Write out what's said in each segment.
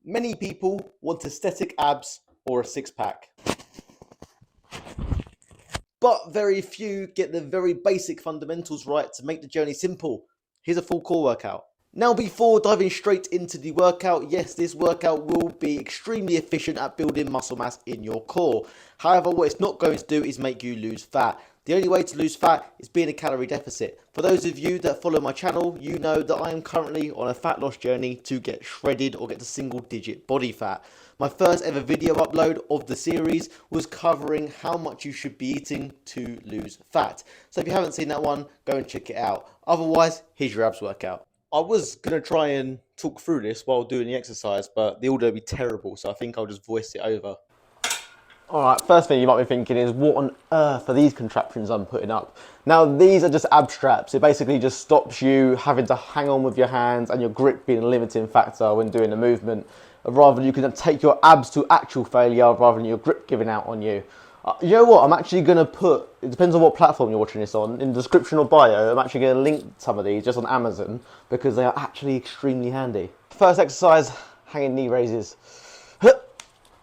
Many people want aesthetic abs or a six-pack, but very few get the very basic fundamentals right to make the journey simple. Here's a full core workout. Now, before diving straight into the workout, yes, this workout will be extremely efficient at building muscle mass in your core. However, what it's not going to do is make you lose fat. The only way to lose fat is being a calorie deficit. For those of you that follow my channel, you know that I am currently on a fat loss journey to get shredded or get to single digit body fat. My first ever video upload of the series was covering how much you should be eating to lose fat. So if you haven't seen that one, go and check it out. Otherwise, here's your abs workout. I was going to try and talk through this while doing the exercise, but the audio would be terrible, so I think I'll just voice it over. Alright, first thing you might be thinking is, what on earth are these contraptions I'm putting up? Now, these are just ab straps. It basically just stops you having to hang on with your hands and your grip being a limiting factor when doing the movement. Rather, you can take your abs to actual failure rather than your grip giving out on you. You know what, I'm actually going to put, it depends on what platform you're watching this on, in the description or bio, I'm actually going to link some of these just on Amazon because they are actually extremely handy. First exercise, hanging knee raises.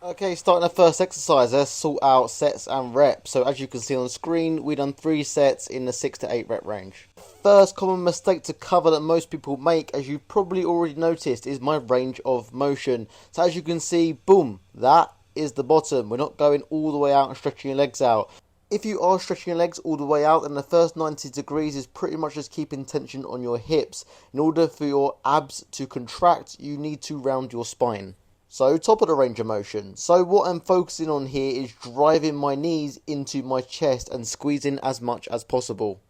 Okay, starting the first exercise, let's sort out sets and reps. So as you can see on the screen, we've done 3 sets in the 6 to 8 rep range. First common mistake to cover that most people make, as you probably already noticed, is my range of motion. So as you can see, boom, that is the bottom. We're not going all the way out and stretching your legs out. If you are stretching your legs all the way out, then the first 90 degrees is pretty much just keeping tension on your hips. In order for your abs to contract, you need to round your spine. So, top of the range of motion. So what I'm focusing on here is driving my knees into my chest and squeezing as much as possible.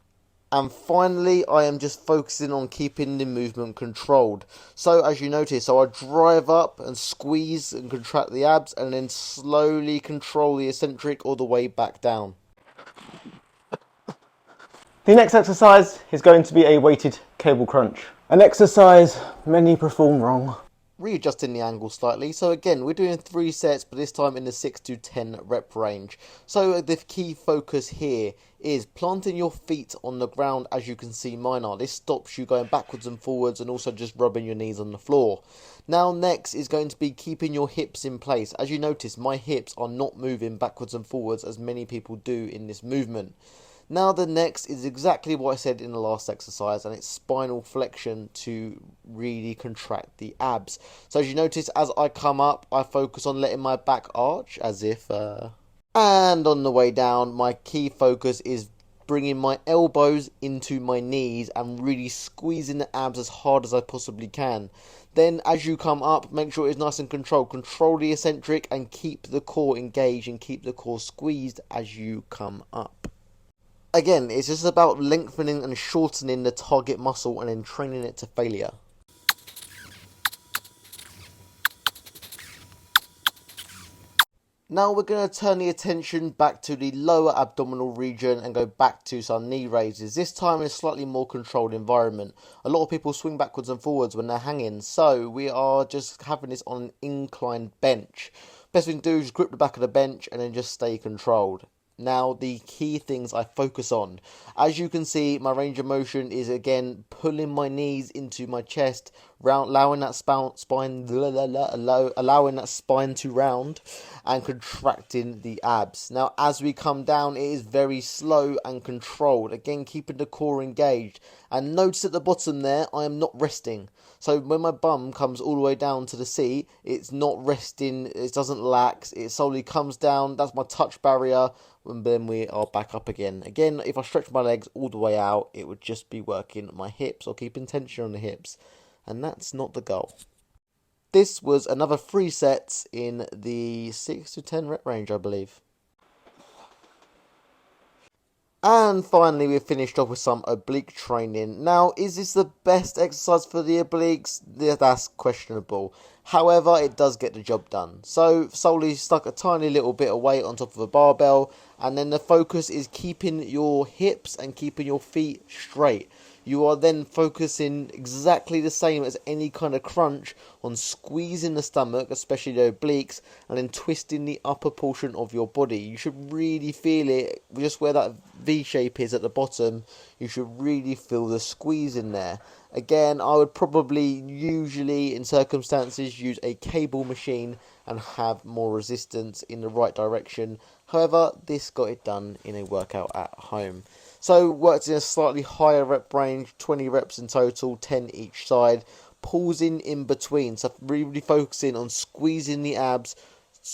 And finally, I am just focusing on keeping the movement controlled. So as you notice, I drive up and squeeze and contract the abs and then slowly control the eccentric all the way back down. The next exercise is going to be a weighted cable crunch. An exercise many perform wrong. Readjusting the angle slightly. So again, we're doing 3 sets, but this time in the 6 to 10 rep range. So the key focus here is planting your feet on the ground, as you can see mine are. This stops you going backwards and forwards and also just rubbing your knees on the floor. Now next is going to be keeping your hips in place. As you notice, my hips are not moving backwards and forwards as many people do in this movement. Now the next is exactly what I said in the last exercise, and it's spinal flexion to really contract the abs. So as you notice, as I come up, I focus on letting my back arch as if... And on the way down, my key focus is bringing my elbows into my knees and really squeezing the abs as hard as I possibly can. Then as you come up, make sure it's nice and controlled. Control the eccentric and keep the core engaged and keep the core squeezed as you come up. Again, it's just about lengthening and shortening the target muscle and then training it to failure. Now we're going to turn the attention back to the lower abdominal region and go back to some knee raises. This time in a slightly more controlled environment. A lot of people swing backwards and forwards when they're hanging, so we are just having this on an inclined bench. Best thing to do is grip the back of the bench and then just stay controlled. Now the key things I focus on. As you can see, my range of motion is again pulling my knees into my chest, allowing that spine to round and contracting the abs. Now as we come down, it is very slow and controlled. Again, keeping the core engaged. And notice at the bottom there, I am not resting. So when my bum comes all the way down to the seat, it's not resting, it doesn't lax, it slowly comes down. That's my touch barrier, and then we are back up again. Again, if I stretch my legs all the way out, it would just be working my hips or keeping tension on the hips. And that's not the goal. This was another 3 sets in the 6 to 10 rep range, I believe. And finally, we finished off with some oblique training. Now, is this the best exercise for the obliques? That's questionable. However, it does get the job done. So, solely stuck a tiny little bit of weight on top of a barbell. And then the focus is keeping your hips and keeping your feet straight. You are then focusing exactly the same as any kind of crunch on squeezing the stomach, especially the obliques, and then twisting the upper portion of your body. You should really feel it, just where that V shape is at the bottom. You should really feel the squeeze in there. Again, I would probably usually in circumstances use a cable machine and have more resistance in the right direction. However, this got it done in a workout at home. So worked in a slightly higher rep range, 20 reps in total, 10 each side, pausing in between. So really focusing on squeezing the abs,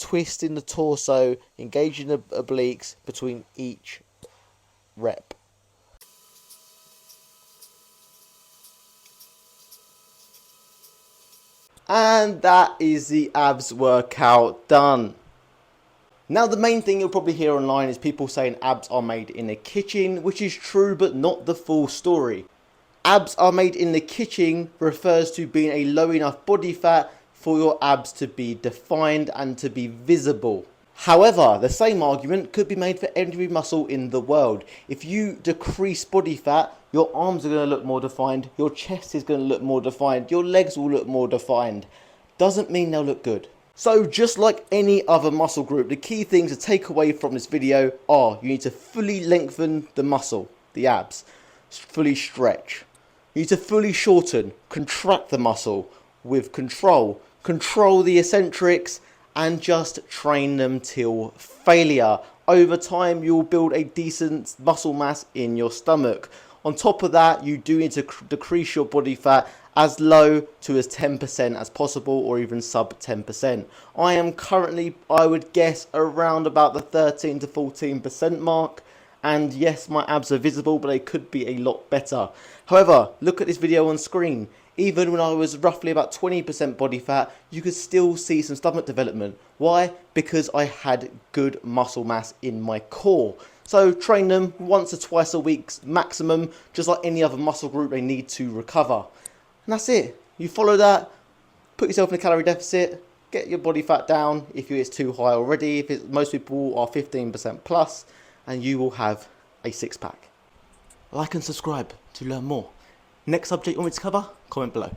twisting the torso, engaging the obliques between each rep. And that is the abs workout done. Now the main thing you'll probably hear online is people saying abs are made in the kitchen, which is true but not the full story. Abs are made in the kitchen refers to being a low enough body fat for your abs to be defined and to be visible. However, the same argument could be made for every muscle in the world. If you decrease body fat, your arms are going to look more defined, your chest is going to look more defined, your legs will look more defined. Doesn't mean they'll look good. So just like any other muscle group, the key things to take away from this video are you need to fully lengthen the muscle, the abs, fully stretch. You need to fully shorten, contract the muscle with control, control the eccentrics, and just train them till failure. Over time, you'll build a decent muscle mass in your stomach. On top of that, you do need to decrease your body fat as low to as 10% as possible, or even sub 10%. I am currently, I would guess, around about the 13 to 14% mark. And yes, my abs are visible, but they could be a lot better. However, look at this video on screen. Even when I was roughly about 20% body fat, you could still see some stomach development. Why? Because I had good muscle mass in my core. So train them once or twice a week maximum, just like any other muscle group they need to recover. And that's it. You follow that, put yourself in a calorie deficit, get your body fat down if it's too high already. Most people are 15% plus, and you will have a six pack. Like and subscribe to learn more. Next subject you want me to cover? Comment below.